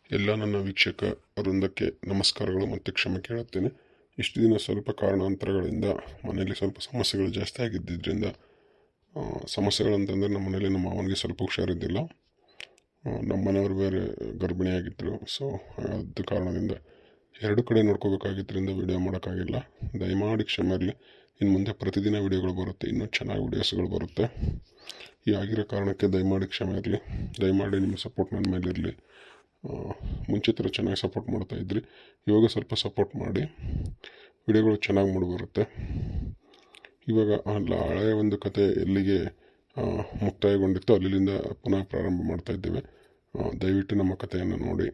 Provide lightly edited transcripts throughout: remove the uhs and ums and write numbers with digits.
ಎಲ್ಲ ನನ್ನ ವೀಕ್ಷಕ ವೃಂದಕ್ಕೆ ನಮಸ್ಕಾರಗಳು ಮತ್ತು ಕ್ಷಮೆ ಕೇಳುತ್ತೇನೆ. ಇಷ್ಟು ದಿನ ಸ್ವಲ್ಪ ಕಾರಣಾಂತರಗಳಿಂದ ಮನೆಯಲ್ಲಿ ಸ್ವಲ್ಪ ಸಮಸ್ಯೆಗಳು ಜಾಸ್ತಿ ಆಗಿದ್ದರಿಂದ ಸಮಸ್ಯೆಗಳಂತಂದರೆ ನಮ್ಮ ಮನೇಲಿ ನಮ್ಮ ಮಾವನಿಗೆ ಸ್ವಲ್ಪ ಹುಷಾರಿದ್ದಿಲ್ಲ. ನಮ್ಮ ಮನೆಯವರು ಬೇರೆ ಗರ್ಭಿಣಿಯಾಗಿದ್ದರು. ಸೊ ಅದು ಕಾರಣದಿಂದ ಎರಡು ಕಡೆ ನೋಡ್ಕೋಬೇಕಾಗಿದ್ದರಿಂದ ವಿಡಿಯೋ ಮಾಡೋಕ್ಕಾಗಿಲ್ಲ. ದಯಮಾಡಿ ಕ್ಷಮೆ ಇರಲಿ. ಇನ್ನು ಮುಂದೆ ಪ್ರತಿದಿನ ವಿಡಿಯೋಗಳು ಬರುತ್ತೆ, ಇನ್ನೂ ಚೆನ್ನಾಗಿ ವಿಡಿಯೋಸ್ಗಳು ಬರುತ್ತೆ. ಈ ಆಗಿರೋ ಕಾರಣಕ್ಕೆ ದಯಮಾಡಿ ಕ್ಷಮೆ ಇರಲಿ. ದಯಮಾಡಿ ನಿಮ್ಮ ಸಪೋರ್ಟ್ ನನ್ನ ಮೇಲೆ ಇರಲಿ. ಮುಂಚೆ ಥರ ಚೆನ್ನಾಗಿ ಸಪೋರ್ಟ್ ಮಾಡ್ತಾಯಿದ್ರಿ, ಇವಾಗ ಸ್ವಲ್ಪ ಸಪೋರ್ಟ್ ಮಾಡಿ. ವಿಡಿಯೋಗಳು ಚೆನ್ನಾಗಿ ಮೂಡಿಬರುತ್ತೆ. ಇವಾಗ ಹಳೆಯ ಒಂದು ಕತೆ ಎಲ್ಲಿಗೆ ಮುಕ್ತಾಯಗೊಂಡಿತ್ತು ಅಲ್ಲಿಂದ ಪುನಃ ಪ್ರಾರಂಭ ಮಾಡ್ತಾಯಿದ್ದೇವೆ. ದಯವಿಟ್ಟು ನಮ್ಮ ಕಥೆಯನ್ನು ನೋಡಿ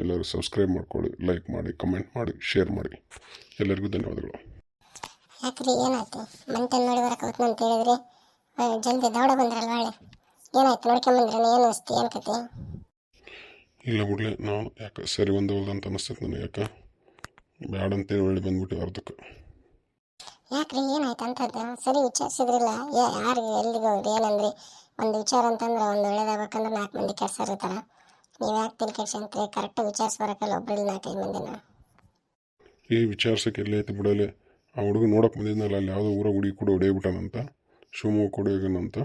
ಎಲ್ಲರೂ ಸಬ್ಸ್ಕ್ರೈಬ್ ಮಾಡ್ಕೊಳ್ಳಿ, ಲೈಕ್ ಮಾಡಿ, ಕಮೆಂಟ್ ಮಾಡಿ, ಶೇರ್ ಮಾಡಿ. ಎಲ್ಲರಿಗೂ ಧನ್ಯವಾದಗಳು. ಯಾಕ್ರಿ ಏನಾಯ್ತು? ಮಂಟನ್ ನೋಡಿ ಬರಕೌತ್ ಅಂತ ಹೇಳಿದ್ರಿ, ಜಲ್ದಿ ದೌಡ ಬಂದ್ರಲ್ಲ ಒಳ್ಳೆ. ಏನಾಯ್ತು ನೋಡ್ಕೊಂಬಂದ್ರೆ ಏನು ಅನಿಸ್ತು? ಏನು ಕತೆ? ಇಲ್ಲ ಬಿಡ್ಲೆ, ನಾವು ಯಾಕೆ ಸರಿ ಬಂದವಲ್ದು ಅಂತ ಅನಿಸ್ತೈತೆ ನನಗೆ. ಯಾಕೆ ಬ್ಯಾಡ ಅಂತೇಳಿ ಒಳ್ಳೆ ಬಂದ್ಬಿಟ್ಟು ಅರ್ಧಕ್ಕೆ. ಯಾಕ್ರಿ ಏನಾಯ್ತು ಅಂತದ್ದು? ಸರಿ ವಿಚಾರಿಸಿದ್ರಿಲ್ಲ? ಯಾರಿಗೆ ಎಲ್ಲಿಗೆ ಹೋಗ್ರಿ? ಏನಂದ್ರಿ? ಒಂದು ವಿಚಾರ ಅಂತಂದ್ರೆ ಒಂದು ಒಳ್ಳೇದಾಗಬೇಕಂದ್ರೆ 4 ಮಂದಿ ಕೆಲಸ ಇರ್ತಾರ. ನೀವು ಯಾಕೆ ತಿಳಿ ಕೆಡ್ಸಂತ್ರಿ? ಕರೆಕ್ಟಾಗಿ ವಿಚಾರಿಸಿ ಬರೋಕ್ಕಲ್ಲ, ಒಬ್ಬರಲ್ಲಿ 4-5 ಮಂದಿನ. ಈ ವಿಚಾರಿಸೋಕೆ ಎಲ್ಲಿ ಐತಿ ಬಿಡಲೆ. ಆ ಹುಡುಗ ನೋಡೋಕೆ ಬಂದಿದ್ನಲ್ಲ, ಅಲ್ಲಿ ಯಾವುದೋ ಊರ ಹುಡುಗಿ ಕೂಡ ಹೊಡೆಯಬಿಟ್ಟಾನಂತ, ಶಿವಮೊಗ್ಗ ಕೂಡ ಹೋಗ್ಯಾನಂತ.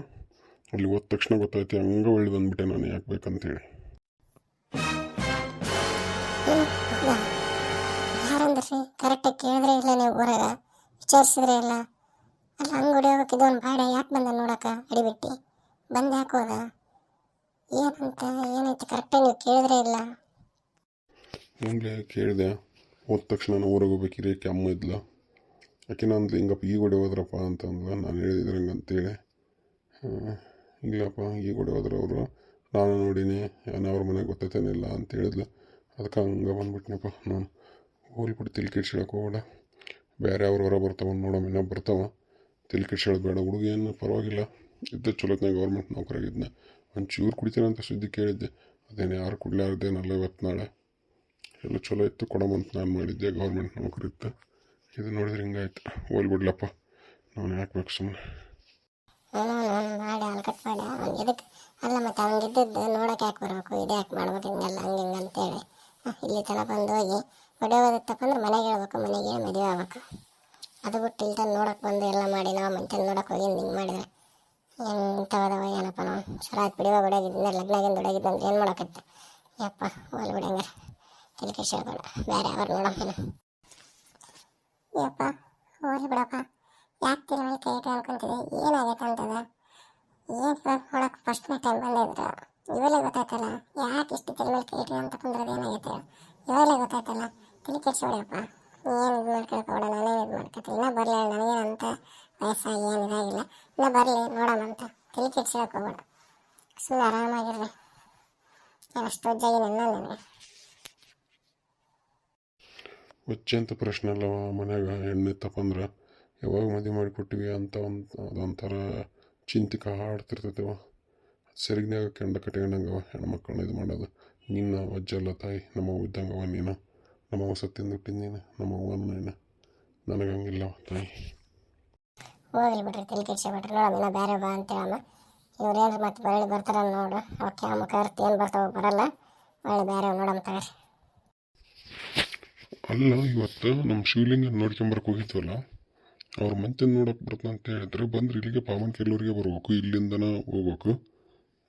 ಅಲ್ಲಿ ಹೋದ ತಕ್ಷಣ ಗೊತ್ತಾಯ್ತು, ಹಂಗೆ ಒಳ್ಳೆ ಬಂದುಬಿಟ್ಟೆ ನಾನು ಯಾಕೆ ಬೇಕಂತೇಳಿ. ಯಾರಂದ್ರಿ? ಕರೆಕ್ಟಾಗಿ ಕೇಳಿದ್ರೆ ಇಲ್ಲ, ನೀವು ಊರಾಗ ವಿಚಾರಿಸಿದ್ರೆ ಇಲ್ಲ. ಅಲ್ಲ ಹಂಗೆ ಹೊಡಿಯೋಕೆ ಇದೊಂದು ಬಾಡ ಯಾಕೆ ಬಂದ ನೋಡೋಕೆ? ಅಡಿಬಿಟ್ಟು ಬಂದು ಯಾಕೆ ಹೋದ? ಏನಂತ ಏನಾಯ್ತು ಕರೆಕ್ಟಾಗಿ ನೀವು ಕೇಳಿದ್ರೆ ಇಲ್ಲ? ಮುಂದೆ ಕೇಳಿದೆ. ಹೋದ ತಕ್ಷಣ ನಾನು ಊರಿಗೆ ಹೋಗ್ಬೇಕಿರಿ, ಯಾಕೆ ಅಮ್ಮ ಇದ್ಲ. ಯಾಕೆ ನಾನು ಹಿಂಗಪ್ಪ ಈಗ ಹೊಡೆ ಹೋದ್ರಪ್ಪ ಅಂತಂದ್ಲ. ನಾನು ಹೇಳಿದ್ರೆ ಹಂಗಂತೇಳಿ, ಇಲ್ಲಪ್ಪ ಈಗ ಹೊಡೆ ಹೋದ್ರೆ ಅವರು, ನಾನು ನೋಡೀನಿ, ಅವ್ರ ಮನೆಗೆ ಗೊತ್ತೈತೇನಿಲ್ಲ ಅಂತ ಹೇಳಿದ್ಲು. ಅದಕ್ಕೆ ಹಂಗೆ ಬಂದ್ಬಿಟ್ನಪ್ಪ ನಾನು. ಹೋಲ್ಬಿಟ್ಟು ತಿಳಿ ಕೆಡ್ಸ್ಕೊಳಕ್ಕೆ ಹೋಗಬೇಡ, ಬೇರೆ ಅವ್ರು ಹೊರ ಬರ್ತಾವ ನೋಡಮ್ಮ, ಇನ್ನೂ ಬರ್ತಾವ. ತಿಳಿ ಕೆಡ್ಸ್ಕೊಳ್ಳೋದು ಬೇಡ. ಹುಡುಗಿ ಏನು ಪರವಾಗಿಲ್ಲ ಇದ್ದ, ಚಲೋತ್ನಾಗ ಗೌರ್ಮೆಂಟ್ ನೌಕರಾಗಿದ್ನ. ಒಂಚೂರು ಕುಡಿತೀನಂತ ಸುದ್ದಿ ಕೇಳಿದ್ದೆ, ಅದೇನು ಯಾರು ಕುಡ್ಲಾರ್ದೇನಲ್ಲ. ಇವತ್ತು ನಾಳೆ ಎಲ್ಲ ಚಲೋ ಇತ್ತು, ಕೊಡಮಂತ ನಾನು ಮಾಡಿದ್ದೆ, ಗೌರ್ಮೆಂಟ್ ನೌಕರಿ ಇತ್ತು. ಇದು ನೋಡಿದ್ರೆ ಹಿಂಗಾಯ್ತು. ಹೋಲ್ಬಿಡ್ಲಪ್ಪ, ನಾನು ಯಾಕೆ ಬೇಕು ಸುಮ್ಮನೆ. ಮಾಡಿ ಅಲ್ಲಿ ಕಟ್ ಮಾಡಿ ಅವ್ನು ಎದಕ್ಕೆ ಅಲ್ಲ, ಮತ್ತು ಅವ್ನಿಗಿದ್ದದ್ದು ನೋಡೋಕೆ ಯಾಕೆ ಬರಬೇಕು? ಇದು ಯಾಕೆ ಮಾಡ್ಬೇಕು ಹಿಂಗೆಲ್ಲ ಹಂಗೆ ಹಿಂಗೆ ಅಂತೇಳಿ ಇಲ್ಲಿ ತನಕ ಬಂದು ಹೋಗಿ ಹೊಡೆಯೋದತ್ತಪ್ಪಂದ್ರೆ ಮನೆಗೆ ಹೇಳ್ಬೇಕು, ಮನೆಗೆ ಮದುವೆ ಆಗ್ಬೇಕು. ಅದು ಬಿಟ್ಟು ಇಲ್ಲಿ ತಂದು ನೋಡೋಕೆ ಬಂದು ಎಲ್ಲ ಮಾಡಿ ನಾವು ಮಂಟನ್ ನೋಡೋಕೆ ಹೋಗಿ ಹಿಂಗೆ ಮಾಡಿದ್ರೆ ಎಂಥವದವ ಏನಪ್ಪ. ನಾವು ಚಲೋ ಆಯ್ತು ಬಿಡುವ ಹೊಡೆಯೋಗಿದ್ದ, ಲಗ್ನಾಗಿಂದ ಹೊಡೆಯೋಗಿದ್ದಂದ್ರೆ ಏನು ಮಾಡೋಕತ್ತೆ? ಯಪ್ಪ ಹೋಲ್ ಬಿಡಂಗೆ ತಲೆ ಕೆಡ್ಸ್ಕೊಬೇಡ, ಬೇರೆ ಅವ್ರು ನೋಡೋಣ. ಯಪ್ಪ ಹೋಲಿ ಬಿಡಪ್ಪ, ಯಾಕೆ ತಿರುವಳಿ ಕೈ ಇಟ್ಟು ಅನ್ಕೊಂತೀವಿ? ಏನಾಗೈತೆ ಅಂತದ? ಏನು ನೋಡೋಕೆ ಫಸ್ಟ್ ಟೈಮ್ ಬಂದಿದ್ರು, ಇವೆಲ್ಲ ಗೊತ್ತಾಯ್ತಲ್ಲ ಯಾಕೆ ಇಷ್ಟು ತಿರುವಳಿ ಕೈ ಇಟ್ಟು ಅಂತ ಕುಂದ್ರದು ಏನಾಗೈತೆ? ಇವೆಲ್ಲ ಗೊತ್ತಾಯ್ತಲ್ಲ, ತಲೆ ಕೆಡ್ಸ್ಕೊಬೇಡಪ್ಪ. ಏನು ಇದು ಮಾಡ್ಕೊಳ್ಕೋಬೇಡ, ನಾನೇ ಇದು ಮಾಡ್ಕೊತೀನಿ. ಇನ್ನೂ ಬರಲಿ, ನನಗೇನಂತ ವಯಸ್ಸಾಗಿ ಏನು ಇದಾಗಿಲ್ಲ, ಇನ್ನೂ ಬರಲಿ ನೋಡೋಣಂತ. ತಲೆ ಕೆಡ್ಸ್ಕೊಳಕ್ಕೆ ಹೋಗ್ಬೇಡ, ಸುಮ್ಮನೆ ಆರಾಮಾಗಿರ್ರಿ. ನಾನು ಅಷ್ಟು ವಜ್ಜಾಗಿ ನನಗೆ ವಚ್ಚೆ ಅಂತ ಪ್ರಶ್ನೆ ಅಲ್ಲವ. ಮನ್ಯಾಗ ಹೆಣ್ಣಿತ್ತಪ್ಪ ಅಂದ್ರೆ ಯಾವಾಗ ಮದುವೆ ಮಾಡಿಕೊಟ್ಟಿವಿ ಅಂತ ಅದೊಂಥರ ಚಿಂತಿಕ ಹಾಡ್ತಿರ್ತೈತವ. ಸೆರಗಿನಾಗ ಕೆಂಡ ಕಟ್ಕೊಂಡಂಗವ ಹೆಣ್ಮಕ್ಳನ್ನ ಇದು ಮಾಡೋದು. ನಿನ್ನ ವಜ್ಜಲ್ಲ ತಾಯಿ, ನಮ್ಮವ್ವ ಇದ್ದಂಗವ ನೀನು. ನಮ್ಮವ್ವ ಸತ್ತಿಂದ ಹುಟ್ಟಿದ ನೀನು, ನಮ್ಮವ್ವನ ನೀನು. ನನಗೆ ಹಂಗಿಲ್ಲವ ತಾಯಿ. ಹೋಗ್ಲಿ ಬಿಡ್ರಿ, ತಲೆ ಕೆಡ್ಸ್ಕೊಬೇಡ್ರಿ. ನೋಡಮ್ಮ ಬೇರೆ ಬಾ ಅಂತೇಳಮ್ಮ. ಇವ್ರು ಏನ್ರಿ ಮತ್ತೆ ಬರಳಿ ಬರ್ತಾರ ನೋಡು. ಅವಕ್ಕೆ ಆ ಮುಖ ಇರ್ತಿ ಏನು ಬರ್ತಾವ ಬರಲ್ಲ, ಒಳ್ಳೆ ಬೇರೆ ನೋಡಮ್ಮ ತಗೋರಿ. ಅಲ್ಲ, ಇವತ್ತು ನಮ್ಮ ಶಿವಲಿಂಗ ನೋಡ್ಕೊಂಬರಕ್ಕೆ ಹೋಗಿದ್ವಲ್ಲ, ಅವ್ರ ಮಂತೆ ನೋಡೋಕೆ ಬರ್ತಂತ ಅಂತ ಹೇಳಿದ್ರೆ ಬಂದ್ರೆ ಇಲ್ಲಿಗೆ ಪಾವನ್ ಕೆಲ್ಲೂರಿಗೆ ಬರ್ಬೇಕು. ಇಲ್ಲಿಂದನ ಹೋಗ್ಬೇಕು.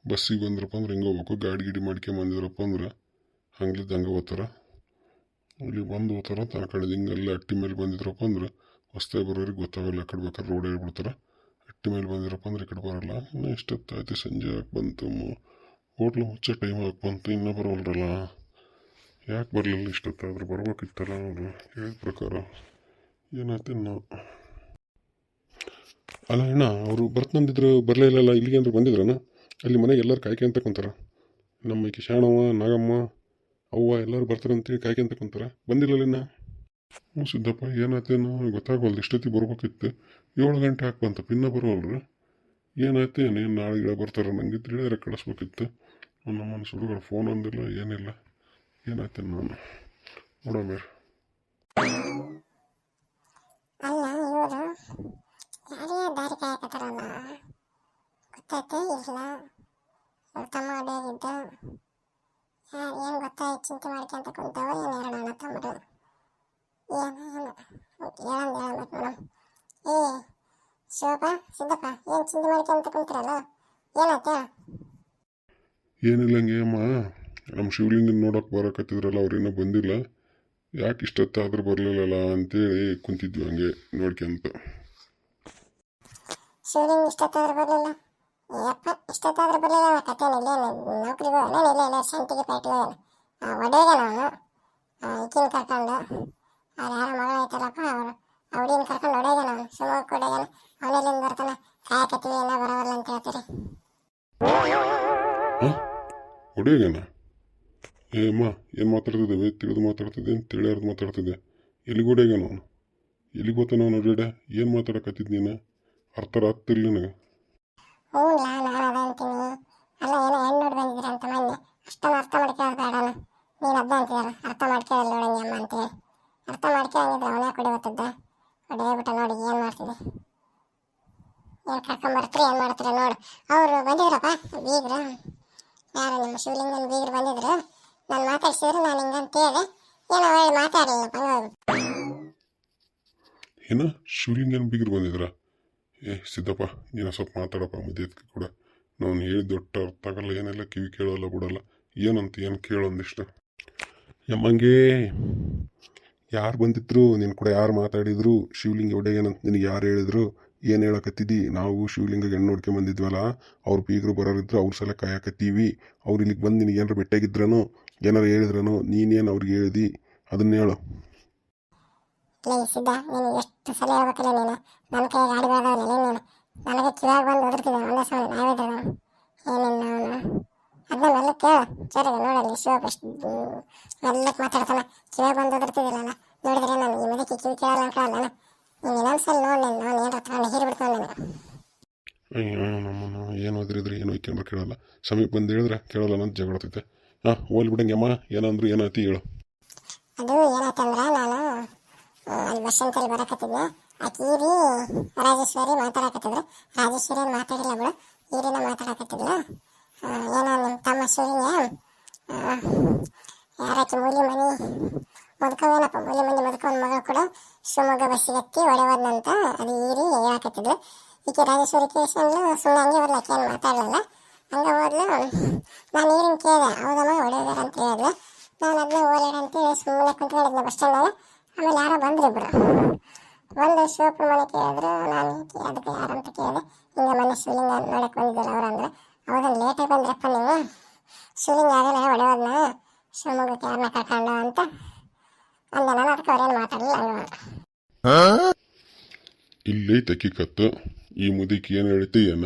ಬಸ್ಸಿಗೆ ಬಂದ್ರಪ್ಪ ಅಂದ್ರೆ ಹಿಂಗೆ ಹೋಗ್ಬೇಕು. ಗಾಡಿ ಗಿಡಿ ಮಾಡ್ಕೊಂಬಂದಿದ್ರಪ್ಪ ಅಂದ್ರೆ ಹಂಗ್ಲಿದ್ದು ಹಂಗೆ ಹೋಗ್ತಾರ. ಇಲ್ಲಿ ಬಂದು ಹೋಗ್ತಾರ. ಆ ಕಡೆ ಹಿಂಗೆಲ್ಲ ಅಟ್ಟಿ ಮೇಲೆ ಬಂದಿದ್ರಪ್ಪ ಅಂದ್ರೆ ಹೊಸ್ತಾಗಿ ಬರೋರಿಗೆ ಗೊತ್ತಾಗಲ್ಲ. ಆ ಕಡೆ ಬೇಕಾದ್ರೆ ರೋಡ್ ಹೇಳ್ಬಿಡ್ತಾರೆ. ಅಟ್ಟಿ ಮೇಲೆ ಬಂದಿರಪ್ಪ ಅಂದ್ರೆ ಈ ಕಡೆ ಬರೋಲ್ಲ. ಇನ್ನೂ ಇಷ್ಟೊತ್ತಾಯ್ತು, ಸಂಜೆ ಹಾಕಿ ಬಂತು, ಹೋಟ್ಲು ಮುಚ್ಚೋ ಟೈಮ್ ಹಾಕಿ ಬಂತು, ಇನ್ನೂ ಬರೋಲ್ರಲ್ಲ. ಯಾಕೆ ಬರಲಿಲ್ಲ? ಇಷ್ಟೊತ್ತಾದರೂ ಬರ್ಬೇಕಿತ್ತಲ್ಲ. ಅವರು ಹೇಳಿದ ಪ್ರಕಾರ ಏನಾಯ್ತು ನಾವು. ಅಲ್ಲ ಅಣ್ಣ, ಅವರು ಬರ್ತಂದಿದ್ರು, ಬರಲೇ ಇಲ್ಲಲ್ಲ. ಇಲ್ಲಿಗೆ ಅಂದ್ರೆ ಬಂದಿದ್ರಣ್ಣ. ಅಲ್ಲಿ ಮನೆಗೆ ಎಲ್ಲರೂ ಕಾಯ್ಕೊಂತ ಕುಂತಾರ. ನಮ್ಮ ಕಿಶಾಣವ್ವ, ನಾಗಮ್ಮ, ಅವ್ವ ಎಲ್ಲರೂ ಬರ್ತಾರೆ ಅಂತೇಳಿ ಕಾಯ್ಕೊಂತ ಕುಂತಾರ. ಬಂದಿಲ್ಲಲ್ಲ ಇನ್ನ. ಹ್ಞೂ ಸಿದ್ದಪ್ಪ, ಏನಾಯ್ತೇನೋ ಗೊತ್ತಾಗವಲ್ದು. ಇಷ್ಟೊತ್ತಿಗೆ ಬರ್ಬೇಕಿತ್ತು. 7 ಗಂಟೆ ಹಾಕಿ ಬಂತಪ್ಪ, ಇನ್ನೂ ಬರೋಲ್ರಿ. ಏನಾಯ್ತು ಏನೇನು ನಾಳೆ ಬರ್ತಾರೆ ನಂಗೆ ತಿಳಿದ್ರೆ ಕಳಿಸ್ಬೇಕಿತ್ತು. ನಮ್ಮ ಹುಡುಗರು ಫೋನ್ ಅಂದಿಲ್ಲ, ಏನಿಲ್ಲ. ಏನಾಯ್ತು ನಾನು ನೋಡೋಣ. ಅಲ್ಲ ಇವರು ಯಾರೇ ದಾರಿ ಕಾಯಕತ್ತಾರಲ್ಲ, ಗೊತ್ತೈತೆ ಇಲ್ಲ? ಅವ್ರ ತಮ್ಮ ಅಡಿಯಾಗಿದ್ದ ಏನು ಮತ್ತೆ ಚಿಂತೆ ಮಾಡ್ಕೊಂತ ಕುಂತಾವ ಏನು ಎರಡು ಅಣ್ಣ ತಮ್ಮರು ಏನು ಹೇಳಂದು ಮೇಡಮ್. ಏ ಶಿವಪ್ಪ ಸಿದ್ದಪ್ಪ ಏನು ಚಿಂತೆ ಮಾಡ್ಕೊಂತ ಕುಂತಿರಲ್ಲ ಏನಾಯ್ತ? ಏನಿಲ್ಲ ಹಂಗೆ ಅಮ್ಮ, ನಮ್ಮ ಶಿವಲಿಂಗನ ನೋಡೋಕೆ ಬರಕತ್ತಿದ್ರಲ್ಲ ಅವ್ರು ಇನ್ನೂ ಬಂದಿಲ್ಲ, ಯಾಕೆ ಇಷ್ಟೊತ್ತಾದ್ರೂ ಬರಲಿಲ್ಲಲ್ಲ ಅಂತೇಳಿ ಕುಂತಿದ್ವಿ ಹಂಗೆ ನೋಡ್ಕೊಂತ. ಶಿವಲಿಂಗ ಇಷ್ಟೊತ್ತಾದ್ರೂ ಬರಲಿಲ್ಲ? ಯಪ್ಪ ಇಷ್ಟೊತ್ತಾದ್ರೂ ಬರಲಿಲ್ಲ ಕಥೆನ ಇಲ್ಲೇನು ನೌಕರಿಗೆ ಹೋಗೋಣ ಇಲ್ಲ ಶಾಂತಿಗೆ ಪೇಟೆಗೆ ಹೋಗೋಣ ಒಡೆಗೆ ನಾನು ಈಕಿನ ಕರ್ಕೊಂಡು ಅವ್ರು ಯಾರೋ ಮಗಳು ಐತಲ್ಲಪ್ಪ ಅವಳಿನ ಕರ್ಕೊಂಡು ಒಡೆಗೆ ನಾನು ಶಿವಮೊಗ್ಗಕ್ಕೆ ಒಡೆಗನ ಅವನೆಲ್ಲಿಂದ ಬರ್ತಾನೆ ಕಾಯಕತ್ತೀವಿ ಏನೋ ಬರೋವಲ್ಲ ಅಂತ ಹೇಳ್ತೀರಿ. ಹಾಂ ಹೊಡೆಯಗನ? ಏ ಅಮ್ಮ ಏನು ಮಾತಾಡ್ತಿದ್ದೇವೆ? ತಿಳಿದು ಮಾತಾಡ್ತಿದ್ದೆ ತಿಳಿಯಾರ್ದು ಮಾತಾಡ್ತಿದ್ದೆ. ಎಲ್ಲಿಗೆ ಹೊಡೆಯಗನ ಅವನು? ಎಲ್ಲಿಗೆ ಹೋಗ್ತಾನೆ ಅವನು ಹೊಡೆಯಡೆ? ಏನು ಮಾತಾಡಕತ್ತಿದ್ ನೀನು? ಅರ್ಥ ಆಗ್ತಿಲ್ಲ ನನಗೆ. ಹ್ಞೂ ನಾನು ಅದ ಅಂತೀನಿ. ಅಲ್ಲ ಏನೋ ಹೆಣ್ಣು ನೋಡಿ ಬಂದಿದ್ದೀರ ಅಂತ ಮೊನ್ನೆ ಅಷ್ಟೊಂದು ಅರ್ಥ ಮಾಡ್ಕೊಳ್ಳೋದು ಬೇಡನ? ನೀನು ಅದ ಅಂತೀಯಲ್ಲ ಅರ್ಥ ಮಾಡ್ಕೊಳ್ಳಲ್ಲ ನೋಡಂಗಿ ಅಮ್ಮ ಅಂತೇಳಿ. ಅರ್ಥ ಮಾಡ್ಕೊಳ್ಳಂಗಿದ್ರೆ ಅವನೇ ಕೊಡಿ ಗೊತ್ತದ್ದ ಹೊಡೆಯಬಿಟ್ಟ ನೋಡಿ ಏನು ಮಾಡ್ತಿದ್ದೆ, ಏನು ಕರ್ಕೊಂಬರ್ತೀರಿ ಏನು ಮಾಡ್ತೀರ ನೋಡು. ಅವರು ಬಂದಿದ್ರಪ್ಪ ಬೀಗ್ರು, ಯಾರು ನಿಮ್ಮ ಶಿವಲಿಂಗನ ಬೀಗ್ರು ಬಂದಿದ್ರು. ನಾನು ಮಾತಾಡ್ಸಿದ್ರು ನಾನು ಹಿಂಗಂತೇಳಿ ಏನೋ ಒಳ್ಳೆ ಮಾತಾಡಲಿಲ್ಲಪ್ಪ ಹೋಗ್ಬಿಟ್ಟು. ಏನೋ ಶಿವಲಿಂಗನ ಬೀಗರು ಬಂದಿದ್ರ? ಏ ಸಿದ್ದಪ್ಪ ನೀನು ಸ್ವಲ್ಪ ಮಾತಾಡಪ್ಪ ಮಧ್ಯಕ್ಕೆ ಕೂಡ. ನಾನು ಹೇಳಿದ ದೊಡ್ಡ ಅರ್ಥ ಆಗಲ್ಲ, ಏನೆಲ್ಲ ಕಿವಿ ಕೇಳೋಲ್ಲ ಬಿಡಲ್ಲ. ಏನಂತ ಏನು ಕೇಳೊಂದಿಷ್ಟು. ಯಮ್ಮಂಗೆ ಯಾರು ಬಂದಿದ್ರು ನಿನ್ನ ಕೂಡ ಯಾರು ಮಾತಾಡಿದ್ರು? ಶಿವಲಿಂಗ ಒಡೆಯನಂತ ನಿನಗೆ ಯಾರು ಹೇಳಿದ್ರು? ಏನು ಹೇಳಕತ್ತಿದ್ದಿ? ನಾವು ಶಿವಲಿಂಗಗೆ ಹೆಣ್ಣು ನೋಡ್ಕೊಂಡು ಬಂದಿದ್ವಲ್ಲ, ಅವ್ರು ಬೀಗರು ಬರೋರಿದ್ರು ಅವ್ರ ಸಲ ಕಾಯಕತ್ತೀವಿ. ಅವ್ರು ಇಲ್ಲಿಗೆ ಬಂದು ನಿನಗೆ ಏನಾರು ಬೆಟ್ಟಾಗಿದ್ರನು ಏನಾರು ಹೇಳಿದ್ರನು? ನೀನೇನು ಅವ್ರಿಗೆ ಹೇಳಿದಿ ಅದನ್ನ ಹೇಳು. ಲೇ ಸಿದ್ಧ ನೀನು ಎಷ್ಟು ಸಲ ಹೇಳ್ಬೇಕಲ್ಲ ನೀನು ನನ್ನ ಕೈ ಗಾಡಿ ಬೆಳೆದವಲ್ಲ ನೀನು ನನಗೆ ಕಿವಾಗ ಬಂದು ಒದರ್ತಿದ್ದೆ ಒಂದೇ ಸಮಯ ನಾವಿದ್ರೆ ಏನಿಲ್ಲ ಅವನು ಅದನ್ನೆಲ್ಲ ಕೇಳು ಸರಿಗೆ ನೋಡಲ್ಲಿ ಶಿವಪ್ಪ ಎಷ್ಟು ಮೆಲ್ಲಕ್ಕೆ ಮಾತಾಡ್ತಾನೆ. ಕಿವಾಗ ಬಂದು ಒದರ್ತಿದ್ದಿಲ್ಲ ನೋಡಿದ್ರೆ ನಾನು ಈ ಮದಕ್ಕೆ ಕಿವಿ ಕೇಳಲ್ಲ ಅನ್ಕೊಳ್ಳಲ್ಲ. ನೀನು ಇನ್ನೊಂದ್ಸಲ ನೋಡಿ ನಾನು ಏನಾರ ತಗೊಂಡು ಹೀರಿ ಬಿಡ್ತಾನೆ ನಾನು. ಅಯ್ಯೋ ನಮ್ಮನ್ನು ಏನು ಓದಿರಿದ್ರೆ ಏನು ಒಯ್ಕೊಂಡ್ರೆ ಕೇಳಲ್ಲ, ಸಮೀಪ ಬಂದು ಹೇಳಿದ್ರೆ ಕೇಳಲ್ಲ ಅಂತ ಜಗಳತೈತೆ. ಹಾಂ ಹೋಗ್ಲಿ ಬಿಡಂಗೆಮ್ಮ, ಏನಂದ್ರು ಏನಾಯ್ತು ಹೇಳು. ಅದು ಏನಾಯ್ತಂದ್ರೆ ನಾನು ಅಲ್ಲಿ ಬಸ್ ಅಂತಲ್ಲಿ ಬರಕತ್ತಿದ್ದೆ. ಆಕೆ ಈರಿ ರಾಜೇಶ್ವರಿ ಮಾತಾಡಕತ್ತಿದ್ರು. ರಾಜೇಶ್ವರಿ ಮಾತಾಡಿಲ್ಲ ಬಿಡು, ಈರಿನ ಮಾತಾಡಕತ್ತಿದ್ಲು. ಏನೋ ನಿಮ್ಮ ತಮ್ಮ ಶಿವಲಿಂಗ ಯಾರಾಕಿ ಮೂಲಿ ಮನೆ ಮುದ್ಕವೇನಪ್ಪ ಮೂಲಿ ಮಂದಿ ಮುದ್ಕೊಂಡ್ ಮಗಳು ಕೂಡ ಶಿವಮೊಗ್ಗ ಬಸ್ಸಿಗೆ ಹತ್ತಿ ಹೊಡೆಯೋದಂತ ಅದು ಈರಿ ಹೇಳಕತ್ತಿದ್ಲು. ಈಕೆ ರಾಜೇಶ್ವರಿ ಕೇಸಂದು ಸುಮ್ಮನೆ ಹಂಗೆ ಬರ್ಲಕ್ಕೆ ಏನು ಮಾತಾಡಲಿಲ್ಲ. ಹಂಗೆ ಹೋದ್ಲು. ನಾನು ಈರಿನ ಕೇಳಿದೆ ಹೌದಮ್ಮ ಹೊಡೆಯೋದಾರ ಅಂತ ಹೇಳಿದ್ಲು. ನಾನು ಅದನ್ನ ಓಲಾಡ ಅಂತೇಳಿ ಸುಮ್ಮನೆ ಕುಂತ್ಕೊಂಡಿದ್ದೆ ಬಸ್ ಸ್ಟ್ಯಾಂಡಾಗ. ಆಮೇಲೆ ಯಾರೋ ಬಂದ್ರು ಇಬ್ರು ಬಂದು ಶಿವಪ್ಪನ ಮನೆ ಕೇಳಿದ್ರು. ನಾನು ಅದಕ್ಕೆ ಯಾರು ಅಂತ ಕೇಳಿದೆ. ಹಿಂಗೆ ಮನೆ ಶಿವಲಿಂಗ ನೋಡಕ್ಕೆ ಬಂದಿದ್ದಲ್ಲ ಅವ್ರು ಅಂದ್ರೆ ಹೌದನ್ನು ಲೇಟಾಗಿ ಬಂದ್ರಪ್ಪ ನೀವು ಶಿವಲಿಂಗ ಆಗಲ್ಲ ಹೊಡೆಯೋದನ್ನ ಶಿವಮೊಗ್ಗಕ್ಕೆ ಯಾರನ್ನ ಕರ್ಕೊಂಡು ಅಂತ ಅಂದೆ. ನಾನು ಅದಕ್ಕೆ ಅವ್ರೇನು ಮಾತಾಡಲಿಲ್ಲ ಹಂಗೆ ಇಲ್ಲಿ ತಕ್ಕಿಕತ್ತು ಈ ಮುದಿಕ್ ಏನು ಹೇಳ್ತಿ ಏನ?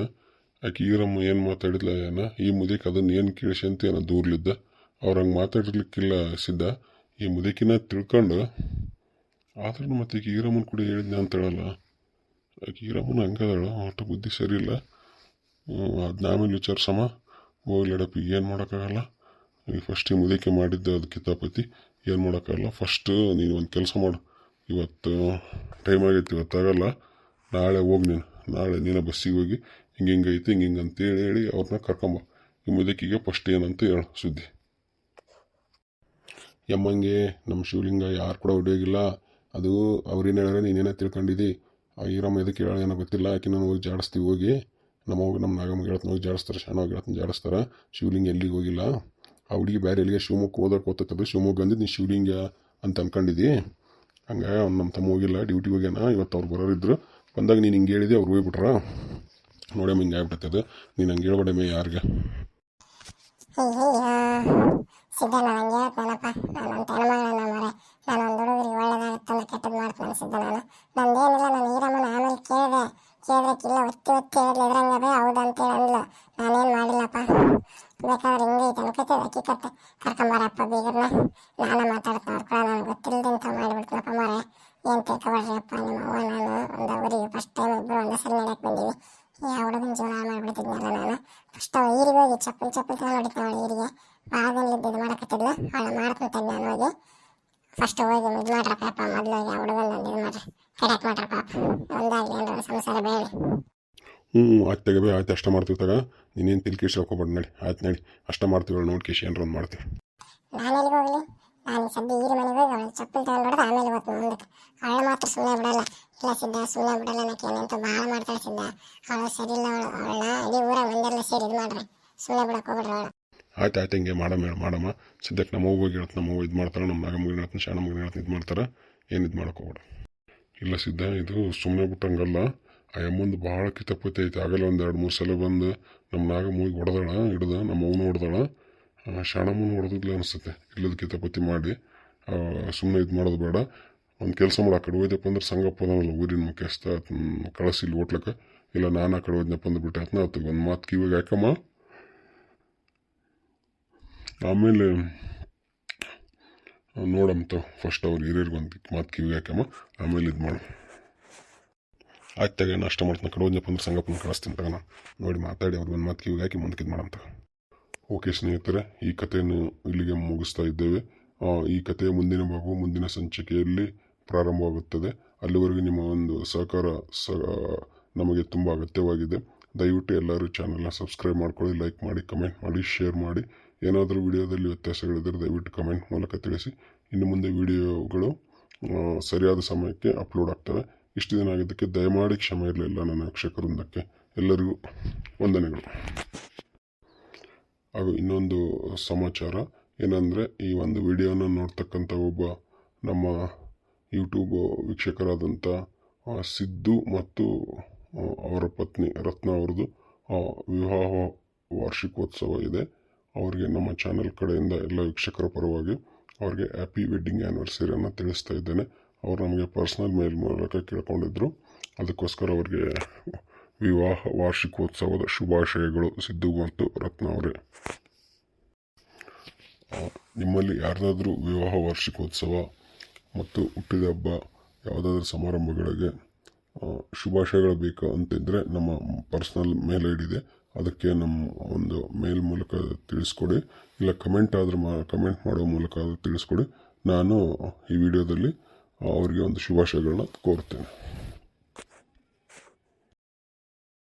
ಆಕೆ ಈರಮ್ಮ ಏನು ಮಾತಾಡಿದ್ಲ ಏನ? ಈ ಮುದಿಕ್ ಅದನ್ನ ಏನು ಕೇಳಿಸಿ ಅಂತ ಏನೋ ದೂರ್ಲಿದ್ದ. ಅವ್ರು ಹಂಗೆ ಮಾತಾಡಿರ್ಲಿಕ್ಕಿಲ್ಲ ಸಿದ್ಧ. ಈ ಮುದಿಕಿನ ತಿಳ್ಕೊಂಡು ಆದ್ರೂ ಮತ್ತೆ ಈಗ ಈರಮ್ಮನ ಕೂಡ ಹೇಳಿದ್ನ ಅಂತ ಹೇಳಲ್ಲ. ಆಕೆ ಈರಮ್ಮನ ಹಂಗದಾಳು, ಒಟ್ಟು ಬುದ್ಧಿ ಸರಿ ಇಲ್ಲ. ಅದನ್ನ ಆಮೇಲೆ ವಿಚಾರಿಸಮ್ಮ. ಹೋಗ್ಲಿಡಪ್ಪ ಏನು ಮಾಡೋಕ್ಕಾಗಲ್ಲ. ಈಗ ಫಸ್ಟ್ ಈ ಮುದಿಕೆ ಮಾಡಿದ್ದೆ ಅದು ಕಿತಾಪತಿ, ಏನು ಮಾಡೋಕ್ಕಾಗಲ್ಲ. ಫಸ್ಟು ನೀನು ಒಂದು ಕೆಲಸ ಮಾಡು. ಇವತ್ತು ಟೈಮ್ ಆಗೈತಿ, ಇವತ್ತಾಗಲ್ಲ, ನಾಳೆ ಹೋಗಿ ನೀನು. ನಾಳೆ ನೀನು ಬಸ್ಸಿಗೆ ಹೋಗಿ ಹಿಂಗೆ ಐತಿ ಹಿಂಗೆ ಅಂತೇಳಿ ಹೇಳಿ ಅವ್ರನ್ನ ಕರ್ಕೊಂಬ. ಈ ಮುದಕಿಗೆ ಫಸ್ಟ್ ಏನಂತ ಹೇಳು ಸುದ್ದಿ. ಯಮ್ಮಂಗೆ ನಮ್ಮ ಶಿವಲಿಂಗ ಯಾರು ಕೂಡ ಹೊಡೆಯೋಗಿಲ್ಲ. ಅದು ಅವ್ರೇನು ಹೇಳಿದ್ರೆ ನೀನೇನೇ ತಿಳ್ಕೊಂಡಿದ್ದಿ. ಆ ಈರಮ್ಮ ಎದಕ್ಕೆ ಹೇಳೋ ಏನೋ ಗೊತ್ತಿಲ್ಲ. ಆಕೆ ನಾನು ಹೋಗಿ ಜಾಡಿಸ್ತೀವಿ ಹೋಗಿ ನಮ್ಮ ಹೋಗಿ ನಮ್ಮ ನಾಗಮ್ಮಗೆ ಹೇಳ್ತಾನೆ ಹೋಗಿ ಜಾಡಿಸ್ತಾರೆ. ಶಾಣವಾಗಿ ಹೇಳ್ತಾನೆ ಜಾಡಿಸ್ತಾರೆ. ಶಿವಲಿಂಗ ಎಲ್ಲಿಗೆ ಹೋಗಿಲ್ಲ. ಆ ಹುಡುಗಿ ಬೇರೆ ಎಲ್ಲಿಗೆ ಶಿವಮೊಗ್ಗ ಓದಕ್ಕೆ ಓದ್ತದೆ. ಶಿವಮೊಗ್ಗ ಅಂದಿದ್ದು ನೀನು ಶಿವಲಿಂಗ ಅಂತ ಅನ್ಕೊಂಡಿದ್ದಿ. ಹಂಗೆ ಅವ್ನು ನಮ್ಮ ತಮ್ಮ ಹೋಗಿಲ್ಲ, ಡ್ಯೂಟಿ ಹೋಗ್ಯಾನ. ಇವತ್ತು ಅವ್ರು ಬರೋರಿದ್ರು. ಬಂದಾಗ ನೀನು ಹಿಂಗೆ ಹೇಳಿದೆ ಅವ್ರು ಹೋಗ್ಬಿಟ್ರ. ನೋಡಮ್ಮ ಹಿಂಗೆ ಆಗ್ಬಿಟ್ಟದ. ನೀನು ಹಂಗೆ ಹೇಳ್ಬೇಡಮ್ಮೆ ಯಾರಿಗೆ. ಸಿದ್ಧ ನಾನು ಹಂಗೆ ಹೇಳ್ತಾನಪ್ಪ. ನಾನು ಅಂತ ಹೆಣ್ಮಗಳನ್ನ ಮರೆ ನಾನು ಒಂದು ಹುಡುಗರಿಗೆ ಒಳ್ಳೇದಾಗುತ್ತಂದು ಕೆಟ್ಟದ್ದು ಮಾಡ್ತಾನೆ ಸಿದ್ಧ. ನಂದೇನಿಲ್ಲ. ನಾನು ಈರಮ್ಮನ ಆಮೇಲೆ ಕೇಳಿದ್ರಕ್ಕಿಲ್ಲ ಒತ್ತಿ ಹೇಳಿದ್ಲು ಇದ್ರಂಗದೆ ಹೌದು ಅಂತೇಳಿ ಅಂದ್ಲು. ನಾನೇನು ಮಾಡಿಲ್ಲಪ್ಪ. ಬೇಕಾದ್ರೆ ಹಿಂಗೆ ಐತೆ ಅನ್ಕೋತದೆ ಅಕ್ಕಿಕತ್ತೆ ಕರ್ಕೊಂಬರಪ್ಪ ಬೀಗರನ್ನ. ನಾನು ಮಾತಾಡ್ತಾನೆ ಅವ್ರು ಕೂಡ ನನಗೆ ಗೊತ್ತಿಲ್ಲದಂತ ಮಾಡಿಬಿಡ್ತೀನಪ್ಪ ಮರೆ. ಏನು ತಿಳ್ಕೊಬೇಡ್ರಿ ಅಪ್ಪ ನಿಮ್ಮ ಅವ್ವ ನಾನು ಒಂದು ಊರಿಗೆ ಫಸ್ಟ್ ಟೈಮ್ ಇಬ್ಬರು ಒಂದೇ ಸಲ ನಡೆಯಕ್ಕೆ ಬಂದೀವಿ. ಯಾವ ಹುಡುಗನ ಜೀವನ ಮಾಡಿಬಿಡ್ತಿದ್ನಲ್ಲ ನಾನು. ಫಸ್ಟ್ ಅವಳು ಈರಿಗೆ ಹೋಗಿ ಚಪ್ಪಲ್ ತಗೊಂಡು ಹೊಡಿತಾವಳು ಈರಿಗೆ. ಭಾಗದಲ್ಲಿದ್ದು ಇದು ಮಾಡಕತ್ತಿದ್ಲು. ಅವಳು ಮಾಡ್ಕೊಂತಂದು ನಾನು ಹೋಗಿ ಫಸ್ಟ್ ಹೋಗಿ ಇದು ಮಾಡ್ರಪ್ಪ ಅಪ್ಪ ಮೊದಲು ಹೋಗಿ ಆ ಹುಡುಗನ ಇದು ಮಾಡ್ರಿ ಕಡೆಕ್ ಮಾಡ್ರಪ್ಪ ಒಂದಾಗಲಿ ಏನಾರ ಸಂಸಾರ ಬೇಡಿ. ಆಯ್ತು ತಗೋಬೇ, ಆಯ್ತು ಅಷ್ಟ ಮಾಡ್ತೀವಿ ತಗ. ನೀನೇನು ತಿಳ್ಕೇಶ್ ಹಾಕೋಬೇಡ. ನಡಿ ಆಯ್ತು ನಡಿ ಅಷ್ಟ ಮಾಡ್ತೀವಿ. ನೋಡಿ ಕೇಶ್ ಏನಾರ ಒಂದು ಮಾಡ್ತೀವಿ. ನಾನು ಎಲ್ಲಿಗೆ ಹೋಗಲಿ? ನಾನು ಸದ್ಯ ಈರ ಮನೆಗೆ ಹೋಗಿ ಅವಳು ಚಪ್ಪಲಿ ತಗೊಂಡು ಹೊಡೆದು ಆಮೇಲೆ ಇವತ್ತು ಮುಂದಕ್ಕೆ ಅವಳ ಮಾತ್ರ ಸುಮ್ಮನೆ ಬಿಡಲ್ಲ. ಇಲ್ಲ ಸಿದ್ಧ, ಸುಮ್ಮನೆ ಬಿಡಲ್ಲ. ನಾಕೇನೆ ಅಂತ ಭಾಳ ಮಾಡ್ತಾಳೆ ಸಿದ್ಧ. ಅವಳು ಸರಿ ಇಲ್ಲ. ಅವಳನ್ನ ಇಡೀ ಊರ ಮಂದಿರೆಲ್ಲ ಸೇರಿ ಇದು ಮಾಡ್ರಿ. ಸುಮ್ಮನೆ ಬಿಡಕ್ಕೆ ಹೋಗ್ಬಿಡ್ರಿ ಅವಳು. ಆಯ್ತು ಹಿಂಗೆ ಮಾಡಮ್ಮ. ಸದ್ಯಕ್ಕೆ ನಮ್ಮ ಅವ್ವಗೆ ಹೇಳ್ತು, ನಮ್ಮ ಅವ್ವ ಇದು ಮಾಡ್ತಾರೆ, ನಮ್ಮ ನಾಗಮ್ಮಗೆ ಹೇಳ್ತೀನಿ, ಶಾಣಮ್ಮಗೆ ಹೇಳ್ತೀನಿ, ಇದು ಮಾಡ್ತಾರೆ. ಏನು ಇದು ಮಾಡೋಕೆ ಹೋಗ್ಬೇಡ. ಇಲ್ಲ ಸಿದ್ಧ, ಇದು ಸುಮ್ಮನೆ ಬಿಟ್ಟಂಗಲ್ಲ. ಆ ಅಮ್ಮಂದು ಭಾಳ ಕಿತಪತಿ ಐತೆ. ಆಗಲ್ಲ ಒಂದು 2-3 ಸಲ ಬಂದು ನಮ್ಮ ನಾಗಮ್ಮಗೆ ಹೊಡೆದಾಳ, ಹಿಡ್ದು ನಮ್ಮ ಅವನು ಹೊಡೆದಾಳ, ಶಾಣಮ್ಮನ ಹೊಡೆದಿಲ್ಲ ಅನಿಸುತ್ತೆ. ಇಲ್ಲದ ಕಿತಪತಿ ಮಾಡಿ ಸುಮ್ಮನೆ ಇದು ಮಾಡೋದು ಬೇಡ. ಒಂದು ಕೆಲಸ ಮಾಡು, ಆ ಕಡೆ ಹೋಯ್ದಪ್ಪ ಅಂದ್ರೆ ಸಂಗಪ್ಪ ಅದನಲ್ಲ ಊರಿನ ಮುಖ್ಯಸ್ಥ, ಕಳಿಸಿ ಇಲ್ಲಿ ಹೋಟ್ಲಕ್ಕೆ. ಇಲ್ಲ ನಾನು ಆ ಕಡೆ ಹೋದ್ನಪ್ಪ ಅಂದ್ರೆ ಬಿಟ್ಟು ಆತನ ಆತು. ಒಂದು ಮಾತು ಕಿವಿಗೆ ಹಾಕಮ್ಮ. ಆಮೇಲೆ ನೋಡಂತ ಫಸ್ಟ್ ಅವ್ರು ಹಿರಿಯರಿಗೆ ಒಂದು ಮಾತು ಕಿವಿಗೆ ಹಾಕಮ್ಮ, ಆಮೇಲೆ ಇದು ಮಾಡು. ಆಯ್ತು ತಗ, ನಾಷ್ಟ ಮಾಡ್ತಾನೆ. ಕಡೆ ಹೋದ್ನಪ್ಪ ಅಂದ್ರೆ ಸಂಗಪ್ಪನ ಕಳಿಸ್ತೀನಿ ತಗೋಣ. ನೋಡಿ ಮಾತಾಡಿ ಅವ್ರಿಗೆ ಒಂದು ಮಾತು ಕಿವಿಗೆ ಹಾಕಿ ಮುಂದಕ್ಕೆ ಇದು ಮಾಡಂತ. ಓಕೆ ಸ್ನೇಹಿತರೆ, ಈ ಕಥೆಯನ್ನು ಇಲ್ಲಿಗೆ ಮುಗಿಸ್ತಾ ಇದ್ದೇವೆ. ಈ ಕಥೆಯ ಮುಂದಿನ ಭಾಗವು ಮುಂದಿನ ಸಂಚಿಕೆಯಲ್ಲಿ ಪ್ರಾರಂಭವಾಗುತ್ತದೆ. ಅಲ್ಲಿವರೆಗೂ ನಿಮ್ಮ ಒಂದು ಸಹಕಾರ ನಮಗೆ ತುಂಬ ಅಗತ್ಯವಾಗಿದೆ. ದಯವಿಟ್ಟು ಎಲ್ಲರೂ ಚಾನಲ್ನ ಸಬ್ಸ್ಕ್ರೈಬ್ ಮಾಡ್ಕೊಳ್ಳಿ, ಲೈಕ್ ಮಾಡಿ, ಕಮೆಂಟ್ ಮಾಡಿ, ಶೇರ್ ಮಾಡಿ. ಏನಾದರೂ ವಿಡಿಯೋದಲ್ಲಿ ವ್ಯತ್ಯಾಸಗಳಿದ್ದರೆ ದಯವಿಟ್ಟು ಕಮೆಂಟ್ ಮೂಲಕ ತಿಳಿಸಿ. ಇನ್ನು ಮುಂದೆ ವಿಡಿಯೋಗಳು ಸರಿಯಾದ ಸಮಯಕ್ಕೆ ಅಪ್ಲೋಡ್ ಆಗ್ತವೆ. ಇಷ್ಟು ದಿನ ಆಗಿದ್ದಕ್ಕೆ ದಯಮಾಡಿ ಕ್ಷಮೆ ಇರಲಿಲ್ಲ ನನ್ನ ವೀಕ್ಷಕವೃಂದಕ್ಕೆ. ಎಲ್ಲರಿಗೂ ವಂದನೆಗಳು. ಹಾಗೂ ಇನ್ನೊಂದು ಸಮಾಚಾರ ಏನಂದರೆ, ಈ ಒಂದು ವಿಡಿಯೋನ ನೋಡ್ತಕ್ಕಂಥ ಒಬ್ಬ ನಮ್ಮ ಯೂಟ್ಯೂಬ್ ವೀಕ್ಷಕರಾದಂಥ ಸಿದ್ದು ಮತ್ತು ಅವರ ಪತ್ನಿ ರತ್ನ ಅವ್ರದ್ದು ವಿವಾಹ ವಾರ್ಷಿಕೋತ್ಸವ ಇದೆ. ಅವರಿಗೆ ನಮ್ಮ ಚಾನಲ್ ಕಡೆಯಿಂದ ಎಲ್ಲ ವೀಕ್ಷಕರ ಪರವಾಗಿ ಅವ್ರಿಗೆ ಹ್ಯಾಪಿ ವೆಡ್ಡಿಂಗ್ ಆ್ಯನಿವರ್ಸರಿಯನ್ನು ತಿಳಿಸ್ತಾ ಇದ್ದೇನೆ. ಅವರು ನಮಗೆ ಪರ್ಸ್ನಲ್ ಮೇಲ್ ಮೂಲಕ ಕೇಳ್ಕೊಂಡಿದ್ರು. ಅದಕ್ಕೋಸ್ಕರ ಅವ್ರಿಗೆ ವಿವಾಹ ವಾರ್ಷಿಕೋತ್ಸವದ ಶುಭಾಶಯಗಳು ಸಿದ್ದು ಮತ್ತು ರತ್ನ ಅವರೇ. ನಿಮ್ಮಲ್ಲಿ ಯಾರ್ದಾದ್ರೂ ವಿವಾಹ ವಾರ್ಷಿಕೋತ್ಸವ ಮತ್ತು ಹುಟ್ಟಿದ ಹಬ್ಬ ಯಾವುದಾದ್ರೂ ಸಮಾರಂಭಗಳಿಗೆ ಶುಭಾಶಯಗಳು ಬೇಕು ಅಂತಿದ್ದರೆ ನಮ್ಮ ಪರ್ಸ್ನಲ್ ಮೇಲ್ ಐ ಡಿ ಇದೆ, ಅದಕ್ಕೆ ನಮ್ಮ ಒಂದು ಮೇಲ್ ಮೂಲಕ ತಿಳಿಸ್ಕೊಡಿ. ಇಲ್ಲ ಕಮೆಂಟ್ ಮಾಡೋ ಮೂಲಕ ತಿಳಿಸ್ಕೊಡಿ. ನಾನು ಈ ವಿಡಿಯೋದಲ್ಲಿ ಅವರಿಗೆ ಒಂದು ಶುಭಾಶಯಗಳನ್ನ ಕೋರ್ತೇನೆ.